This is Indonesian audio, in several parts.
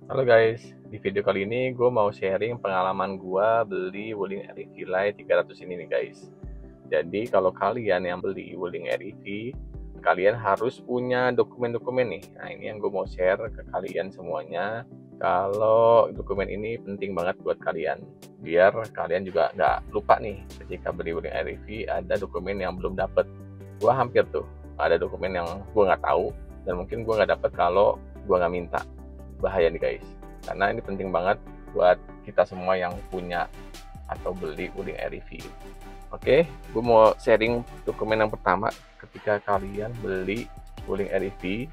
Halo guys, di video kali ini gue mau sharing pengalaman gue beli Wuling REV Lite 300 ini nih guys. Jadi kalau kalian yang beli Wuling REV, kalian harus punya dokumen-dokumen nih. Nah ini yang gue mau share ke kalian semuanya. Kalau dokumen ini penting banget buat kalian, biar kalian juga nggak lupa nih ketika beli Wuling REV ada dokumen yang belum dapet. Gue hampir tuh ada dokumen yang gue nggak tahu dan mungkin gue nggak dapet kalau gue nggak minta. Bahaya nih guys, karena ini penting banget buat kita semua yang punya atau beli Wuling REV. Oke, gue mau sharing dokumen yang pertama. Ketika kalian beli Wuling REV,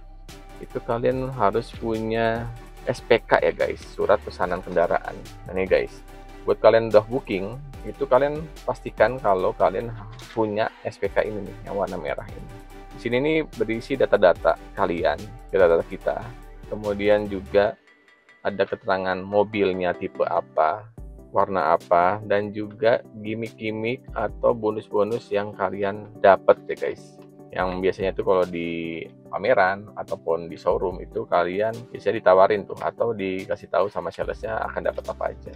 itu kalian harus punya SPK ya guys, surat pesanan kendaraan. Nah ini guys, buat kalian udah booking, itu kalian pastikan kalau kalian punya SPK ini nih, yang warna merah ini. Di sini nih berisi data-data kalian, data-data kita. Kemudian juga ada keterangan mobilnya tipe apa, warna apa, dan juga gimmick-gimmick atau bonus-bonus yang kalian dapat ya guys. Yang biasanya itu kalau di pameran ataupun di showroom itu kalian bisa ditawarin tuh atau dikasih tahu sama salesnya akan dapat apa aja.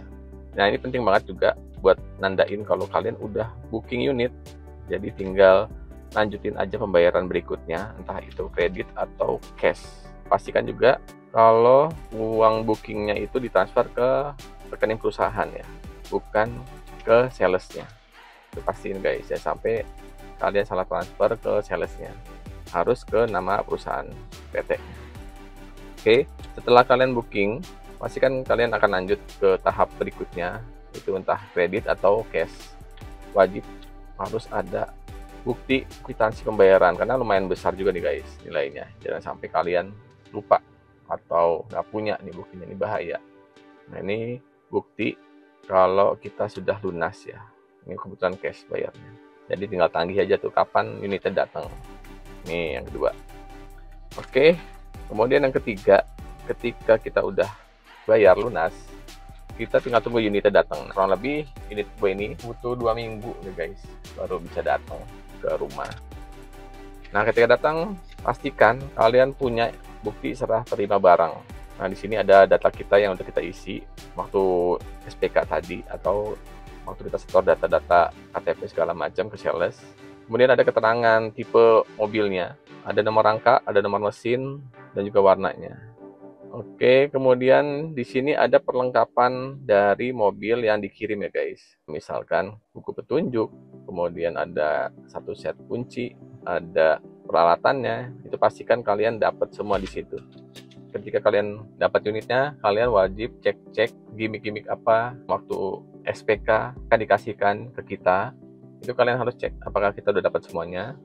Nah ini penting banget juga buat nandain kalau kalian udah booking unit, jadi tinggal lanjutin aja pembayaran berikutnya, entah itu kredit atau cash. Pastikan juga kalau uang bookingnya itu ditransfer ke rekening perusahaan ya, bukan ke salesnya. Itu pastiin guys ya, sampai kalian salah transfer ke salesnya, harus ke nama perusahaan PT. Oke, setelah kalian booking, pastikan kalian akan lanjut ke tahap berikutnya, itu entah kredit atau cash. Wajib harus ada bukti kwitansi pembayaran, karena lumayan besar juga nih guys nilainya. Jangan sampai kalian lupa atau nggak punya nih buktinya, ini bahaya. Nah ini bukti kalau kita sudah lunas ya, ini kebutuhan cash bayarnya, jadi tinggal tagih aja tuh kapan unitnya datang. Ini yang kedua. Oke, kemudian yang ketiga, ketika kita udah bayar lunas, kita tinggal tunggu unitnya datang. Kurang lebih unit gue ini butuh 2 minggu nih guys baru bisa datang ke rumah. Nah ketika datang, pastikan kalian punya bukti serah terima barang. Nah di sini ada data kita yang udah kita isi waktu SPK tadi, atau waktu kita setor data-data KTP segala macam ke sales. Kemudian ada keterangan tipe mobilnya, ada nomor rangka, ada nomor mesin, dan juga warnanya. Oke, kemudian di sini ada perlengkapan dari mobil yang dikirim ya guys. Misalkan buku petunjuk, kemudian ada satu set kunci, ada peralatannya. Itu pastikan kalian dapat semua di situ. Ketika kalian dapat unitnya, kalian wajib cek-cek gimmick-gimmick apa waktu SPK akan dikasihkan ke kita. Itu kalian harus cek apakah kita udah dapat semuanya.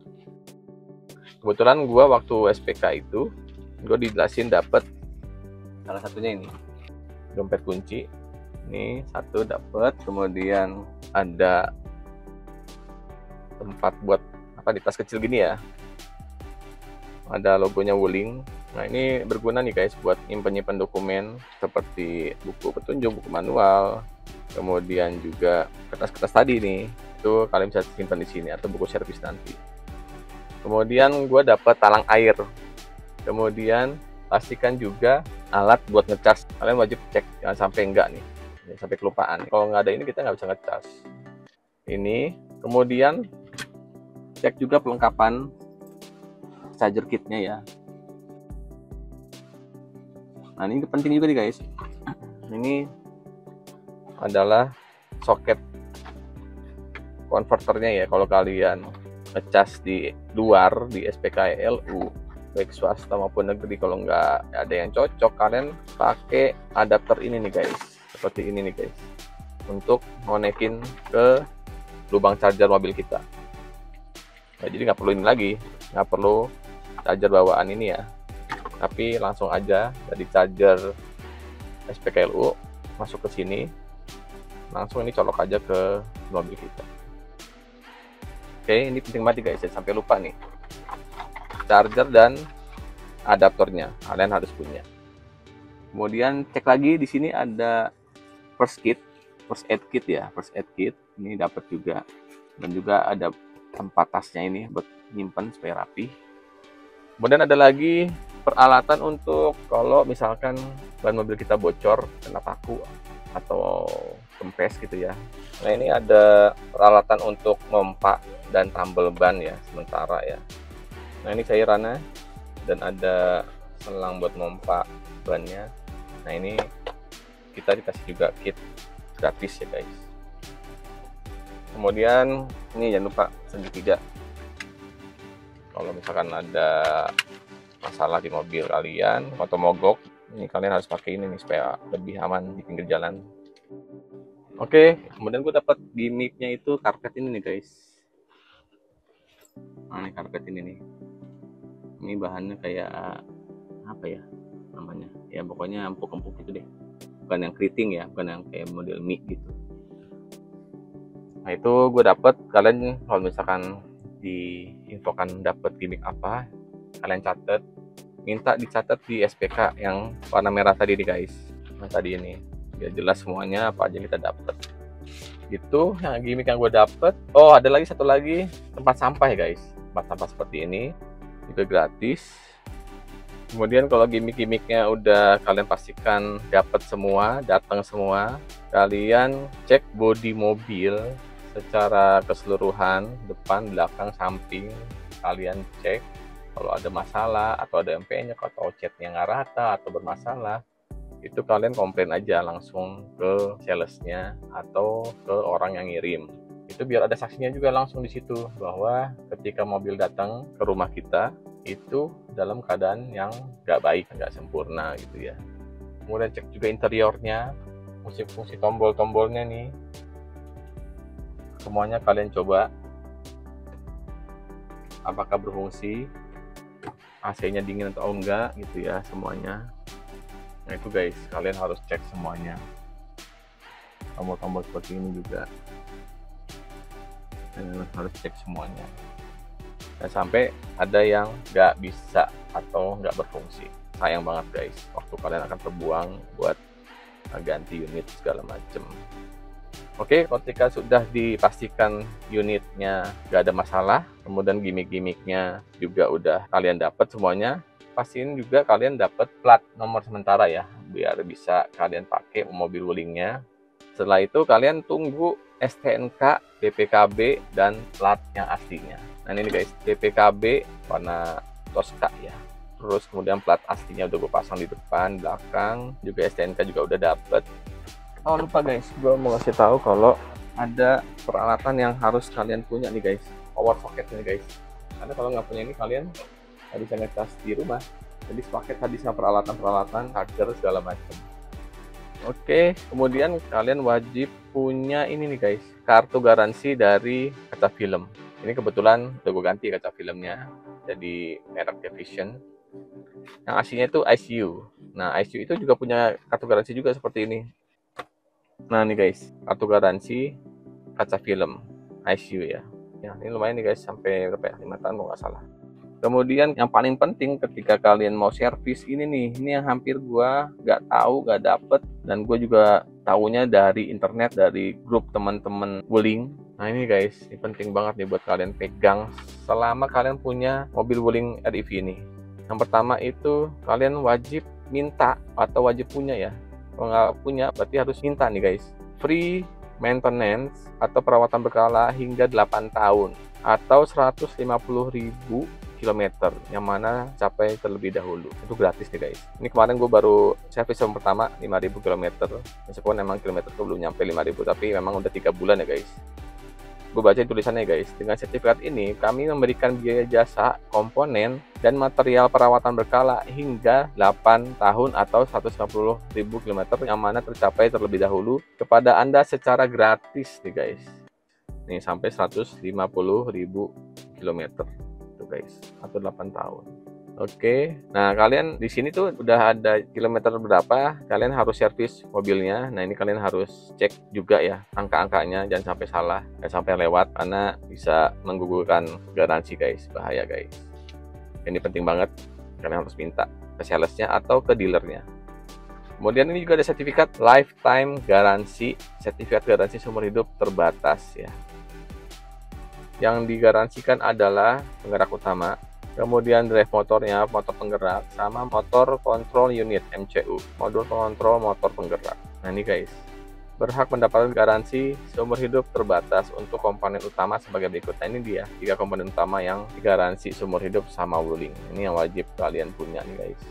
Kebetulan gue waktu SPK itu, gue dijelasin dapat salah satunya ini, dompet kunci. Ini satu dapat, kemudian ada tempat buat apa di tas kecil gini ya, ada logonya Wuling. Nah ini berguna nih guys buat nyimpen dokumen seperti buku petunjuk, buku manual, kemudian juga kertas-kertas tadi nih, itu kalian bisa simpan di sini, atau buku servis nanti. Kemudian gue dapat talang air. Kemudian pastikan juga alat buat ngecas, kalian wajib cek, jangan sampai enggak nih, jangan sampai kelupaan. Kalau nggak ada ini kita nggak bisa ngecas ini. Kemudian cek juga perlengkapan charger kitnya ya. Nah ini penting juga nih guys, ini adalah soket konverternya ya. Kalau kalian ngecas di luar, di SPKLU baik swasta maupun negeri, kalau nggak ada yang cocok, kalian pakai adapter ini nih guys, seperti ini nih guys, untuk ngonekin ke lubang charger mobil kita. Nah, jadi nggak perlu ini lagi, nggak perlu charger bawaan ini ya, tapi langsung aja dari charger SPKLU masuk ke sini, langsung ini colok aja ke mobil kita. Oke, ini penting banget guys, jangan sampai lupa nih, charger dan adaptornya kalian harus punya. Kemudian cek lagi, di sini ada first aid kit ya, first aid kit ini dapat juga, dan juga ada tempat tasnya ini buat nyimpen supaya rapi. Kemudian ada lagi peralatan untuk kalau misalkan ban mobil kita bocor, kena paku atau kempes gitu ya. Nah ini ada peralatan untuk mompa dan tambal ban ya sementara ya. Nah ini cairannya dan ada selang buat mompa bannya. Nah ini kita dikasih juga kit gratis ya guys. Kemudian ini jangan lupa segitiga. Kalau misalkan ada masalah di mobil kalian atau mogok, ini kalian harus pakai ini nih supaya lebih aman di pinggir jalan. Oke, kemudian gue dapat gimmicknya itu karpet ini nih guys. Nah ini karpet ini nih. Ini bahannya kayak apa ya namanya? Ya pokoknya empuk-empuk gitu deh. Bukan yang keriting ya, bukan yang kayak model mie gitu. Nah itu gue dapet, kalian kalau misalkan diinfokan dapet gimmick apa, kalian catat, minta dicatat di SPK yang warna merah tadi nih guys. Nah tadi ini biar jelas semuanya apa aja kita dapet. Itu yang gimmick yang gue dapet. Oh ada lagi satu lagi, tempat sampah ya guys. Tempat sampah seperti ini juga gratis. Kemudian kalau gimmick-gimmicknya udah kalian pastikan dapat semua, datang semua, kalian cek bodi mobil secara keseluruhan, depan, belakang, samping, kalian cek kalau ada masalah atau ada yang penyok atau catnya nggak rata atau bermasalah, itu kalian komplain aja langsung ke salesnya atau ke orang yang ngirim. Itu biar ada saksinya juga langsung di situ bahwa ketika mobil datang ke rumah kita itu dalam keadaan yang nggak baik, nggak sempurna gitu ya. Kemudian cek juga interiornya, fungsi-fungsi tombol-tombolnya nih. Semuanya kalian coba apakah berfungsi, AC-nya dingin atau enggak gitu ya semuanya. Nah itu guys, kalian harus cek semuanya. Tombol-tombol seperti ini juga kalian harus cek semuanya. Dan sampai ada yang nggak bisa atau nggak berfungsi, sayang banget guys, waktu kalian akan terbuang buat ganti unit segala macem. Oke, ketika sudah dipastikan unitnya nggak ada masalah, kemudian gimmick-gimmicknya juga udah kalian dapat semuanya, pastiin juga kalian dapat plat nomor sementara ya, biar bisa kalian pakai mobil wulingnya. Setelah itu kalian tunggu STNK, BPKB, dan plat yang aslinya. Nah ini guys, BPKB warna Tosca ya. Terus kemudian plat aslinya udah gue pasang di depan, belakang, juga STNK juga udah dapet. Oh lupa guys, gue mau kasih tahu kalau ada peralatan yang harus kalian punya nih guys, power socket nih guys. Karena kalau nggak punya ini kalian nggak bisa ngecas di rumah. Jadi sepaket tadi sama peralatan-peralatan, charger segala macam. Oke, kemudian kalian wajib punya ini nih guys, kartu garansi dari kaca film. Ini kebetulan udah gue ganti kaca filmnya, jadi merek Vision. Yang aslinya itu ICU. Nah ICU itu juga punya kartu garansi juga seperti ini. Nah nih guys, kartu garansi kaca film ICU ya. Ya ini lumayan nih guys, sampai berapa ya? 5 tahun kalau nggak salah. Kemudian yang paling penting ketika kalian mau servis ini nih, ini yang hampir gua nggak tahu, nggak dapet, dan gue juga taunya dari internet, dari grup teman-teman wuling. Nah ini guys, ini penting banget nih buat kalian pegang selama kalian punya mobil wuling REV ini. Yang pertama itu kalian wajib minta atau wajib punya ya. Kalau nggak punya berarti harus minta nih guys, free maintenance atau perawatan berkala hingga 8 tahun atau 150.000 kilometer yang mana capai terlebih dahulu. Itu gratis nih guys. Ini kemarin gue baru servis yang pertama 5.000 kilometer. Meskipun emang kilometer itu belum nyampe 5.000, tapi memang udah 3 bulan ya guys. Gue baca tulisannya guys, dengan sertifikat ini kami memberikan biaya jasa, komponen, dan material perawatan berkala hingga 8 tahun atau 150.000 km yang mana tercapai terlebih dahulu kepada Anda secara gratis nih guys. Nih sampai 150.000 km tuh guys, atau 8 tahun. Oke, nah kalian di sini tuh udah ada kilometer berapa, kalian harus servis mobilnya. Nah ini kalian harus cek juga ya angka-angkanya, jangan sampai salah, jangan sampai lewat karena bisa menggugurkan garansi guys, bahaya guys. Ini penting banget, kalian harus minta ke salesnya atau ke dealernya. Kemudian ini juga ada sertifikat lifetime garansi, sertifikat garansi seumur hidup terbatas ya. Yang digaransikan adalah penggerak utama, kemudian drive motornya, motor penggerak, sama motor control unit MCU, modul kontrol motor penggerak. Nah ini guys, berhak mendapatkan garansi seumur hidup terbatas untuk komponen utama sebagai berikut. Nah ini dia 3 komponen utama yang garansi seumur hidup sama Wuling. Ini yang wajib kalian punya nih guys.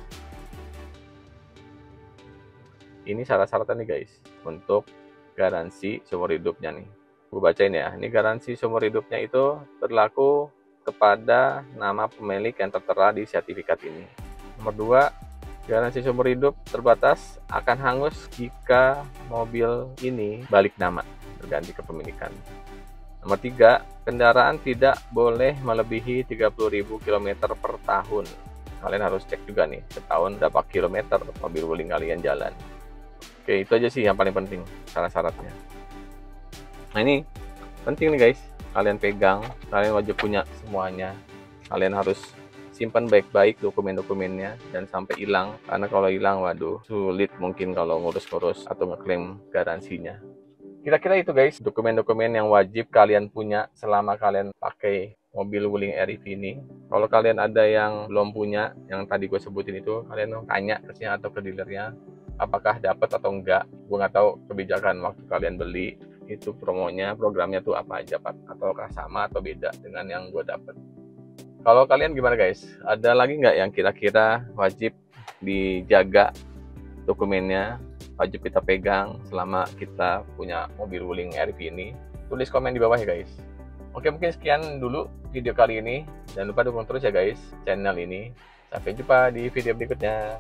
Ini syarat-syaratnya nih guys untuk garansi seumur hidupnya nih. Gue bacain ya. Ini garansi seumur hidupnya itu berlaku kepada nama pemilik yang tertera di sertifikat ini. Nomor 2, garansi seumur hidup terbatas akan hangus jika mobil ini balik nama, berganti kepemilikan. Nomor 3, kendaraan tidak boleh melebihi 30.000 km per tahun. Kalian harus cek juga nih, setahun berapa kilometer mobil Wuling kalian jalan. Oke, itu aja sih yang paling penting syarat-syaratnya. Nah ini penting nih guys, kalian pegang, kalian wajib punya semuanya. Kalian harus simpan baik-baik dokumen-dokumennya dan sampai hilang, karena kalau hilang waduh sulit mungkin kalau ngurus-ngurus atau ngeklaim garansinya. Kira-kira itu guys dokumen-dokumen yang wajib kalian punya selama kalian pakai mobil Wuling REV ini. Kalau kalian ada yang belum punya, yang tadi gue sebutin itu, kalian tanya ke atau ke dealernya apakah dapat atau enggak. Gue nggak tahu kebijakan waktu kalian beli itu promonya, programnya tuh apa aja Pak, ataukah sama atau beda dengan yang gue dapat. Kalau kalian gimana guys, ada lagi nggak yang kira-kira wajib dijaga dokumennya, wajib kita pegang selama kita punya mobil Wuling REV ini? Tulis komen di bawah ya guys. Oke, mungkin sekian dulu video kali ini. Jangan lupa dukung terus ya guys channel ini. Sampai jumpa di video berikutnya.